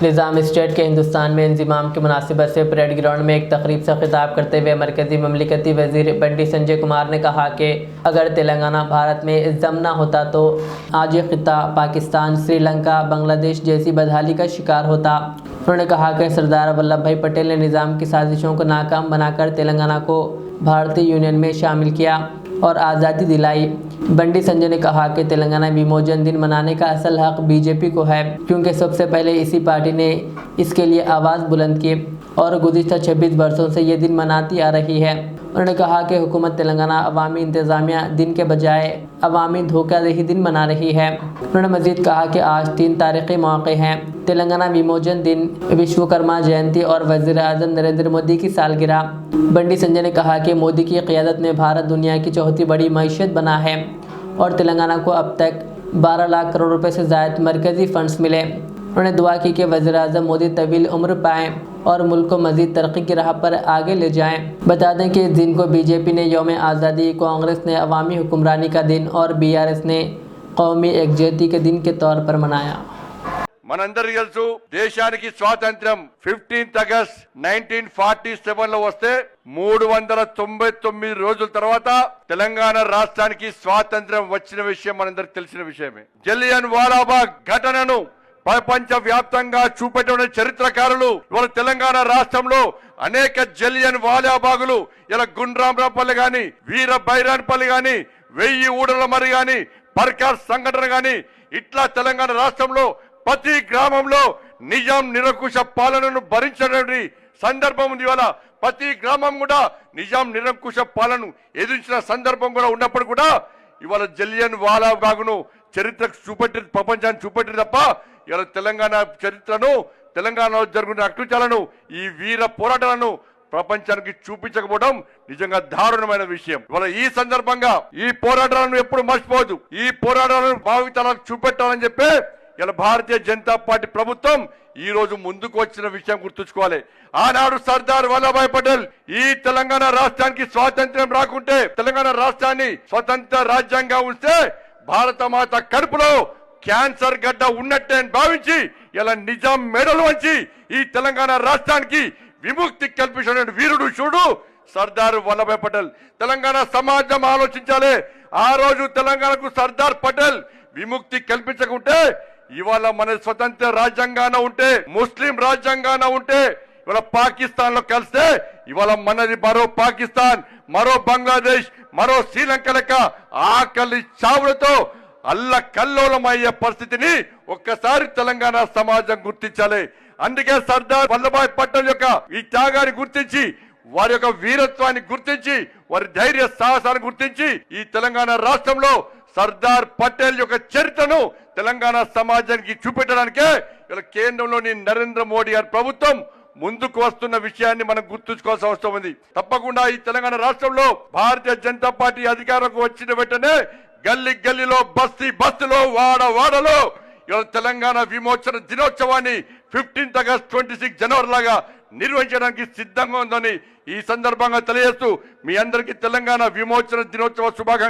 निज़ाम state के हिंदुस्तान में इंज़माम की मुनासिबत से परेड ग्राउंड में एक तकरीब से खिताब करते हुए मरकज़ी ममलिकती वज़ीर बंडी संजय कुमार ने कहा कि अगर तेलंगाना भारत में इज़्ज़म ना होता तो आज ये खिता पाकिस्तान, श्रीलंका, बांग्लादेश जैसी बदहाली का शिकार होता। उन्होंने कहा कि सरदार वल्लभ भाई पटेल ने निज़ाम की साजिशों को नाकाम बनाकर तेलंगाना को भारतीय यूनियन में शामिल किया और आज़ादी दिलाई। बंडी संजय ने कहा कि तेलंगाना विमोचन दिन मनाने का असल हक बीजेपी को है, क्योंकि सबसे पहले इसी पार्टी ने इसके लिए आवाज़ बुलंद की और गुज़िश्ता 26 वर्षों से ये दिन मनाती आ रही है। उन्होंने कहा कि हुकूमत तेलंगाना अवामी इंतज़ामिया दिन के बजाय अवामी धोखाधड़ी दिन मना रही है। उन्होंने मज़ीद कहा कि आज 3 तारीख़ी मौक़े हैं: तेलंगाना विमोचन दिन, विश्वकर्मा जयंती और वज़ीर आज़म नरेंद्र मोदी की सालगिरह। बंडी संजय ने कहा कि मोदी की क़यादत में भारत दुनिया की चौथी बड़ी मईशत बना है और तेलंगाना को अब तक 12 लाख करोड़ रुपए से ज़ायद मरकज़ी फ़ंड्स मिले। उन्होंने दुआ की कि वज़ीर आज़म मोदी तवील उम्र पाएँ और मुल्क को मज़ीद तरक्की की राह पर आगे ले जाएं। बता दें कि इस दिन को बीजेपी ने यौम आज़ादी, कांग्रेस ने अवामी हुक्मरानी का दिन और बीआरएस ने कौमी एकजुटता के दिन के तौर पर मनाया। మనందరికీ తెలుసు దేశానికి స్వాతంత్ర్యం 15 ఆగస్ట్ 1947 లో వస్తే 399 రోజుల తర్వాత తెలంగాణ రాష్ట్రానికి స్వాతంత్ర్యం వచ్చిన విషయం మనందరికీ తెలిసిన విషయమే. జలియన్ వాలాబాగ్ ఘటనను ప్రపంచ వ్యాప్తంగా చూపెట్టిన చరిత్రకారులు ఇవాళ తెలంగాణ రాష్ట్రంలో అనేక జలియన్ వాలాబాగులు ఇలా గుండ్రాంరాపల్లి గాని, వీర బైరాన్పల్లి గాని, 1000 ఊడల మరి గాని, పర్కార్ సంఘటన గాని ఇట్లా తెలంగాణ రాష్ట్రంలో ప్రతి గ్రామంలో నిజాం నిరంకుశ పాలనను భరించడానికి సందర్భం ఉంది. ఇవాళ ప్రతి గ్రామం కూడా నిజాం నిరంకుశ పాలనను ఎదిరించిన సందర్భం కూడా ఉన్నప్పుడు కూడా ఇవాళ జలియన్ వాలాబాగ్ను చరిత్రకు చూపెట్టి ప్రపంచాన్ని చూపెట్టి తప్ప ఇవాళ తెలంగాణ చరిత్రను, తెలంగాణలో జరుగుతున్న అకృత్యాలను, ఈ వీర పోరాటాలను ప్రపంచానికి చూపించకపోవడం నిజంగా దారుణమైన విషయం. ఇవాళ ఈ సందర్భంగా ఈ పోరాటాలను ఎప్పుడు మర్చిపోవద్దు. ఈ పోరాటాలను భావితరాలకు చూపెట్టాలని చెప్పి ఇలా భారతీయ జనతా పార్టీ ప్రభుత్వం ఈ రోజు ముందుకు వచ్చిన విషయం గుర్తుంచుకోవాలి. ఆనాడు సర్దార్ వల్లభాయ్ పటేల్ ఈ తెలంగాణ రాష్ట్రానికి స్వాతంత్ర్యం రాకుంటే, తెలంగాణ రాష్ట్రాన్ని స్వతంత్ర రాజ్యాంగంగా ఉంటే భారత మాత కడుపులో క్యాన్సర్ గడ్డ ఉన్నట్టే భావించి ఇలా నిజాం మెడలు వంచి ఈ తెలంగాణ రాష్ట్రానికి విముక్తి కల్పించిన వీరుడు చూడు సర్దార్ వల్లభాయ్ పటేల్. తెలంగాణ సమాజం ఆలోచించాలి. ఆ రోజు తెలంగాణకు సర్దార్ పటేల్ విముక్తి కల్పించకుంటే ఇవాళ మన స్వతంత్ర రాజ్యాంగాన ఉంటే, ముస్లిం రాజ్యాంగాన ఉంటే, ఇవాళ పాకిస్తాన్ లో కలిస్తే ఇవాళ మనది మరో పాకిస్తాన్, మరో బంగ్లాదేశ్, మరో శ్రీలంక లెక్క ఆకలి చావులతో అల్ల కల్లోలమయ్యే పరిస్థితిని ఒక్కసారి తెలంగాణ సమాజం గుర్తించాలి. అందుకే సర్దార్ వల్లభాయ్ పటేల్ యొక్క ఈ త్యాగాన్ని గుర్తించి, వారి యొక్క వీరత్వాన్ని గుర్తించి, వారి ధైర్య సాహసాన్ని గుర్తించి ఈ తెలంగాణ రాష్ట్రంలో సర్దార్ పటేల్ యొక్క చరిత్రను తెలంగాణ సమాజానికి చూపెట్టడానికే ఇలా కేంద్రంలోని నరేంద్ర మోడీ గారి ప్రభుత్వం ముందుకు వస్తున్న విషయాన్ని మనం గుర్తుంచుకోవాల్సిన అవసరం ఉంది. తప్పకుండా ఈ తెలంగాణ రాష్ట్రంలో భారతీయ జనతా పార్టీ అధికారంలోకి వచ్చిన వెంటనే గల్లీ గల్లీలో, బస్తీ బస్సులో, వాడ వాడలో ఇలా తెలంగాణ విమోచన దినోత్సవాన్ని 15 ఆగస్ట్ 26 జనవరి లాగా నిర్వహించడానికి సిద్ధంగా ఉందని ఈ సందర్భంగా తెలియజేస్తూ మీ అందరికీ తెలంగాణ విమోచన దినోత్సవ శుభాకాంక్షలు.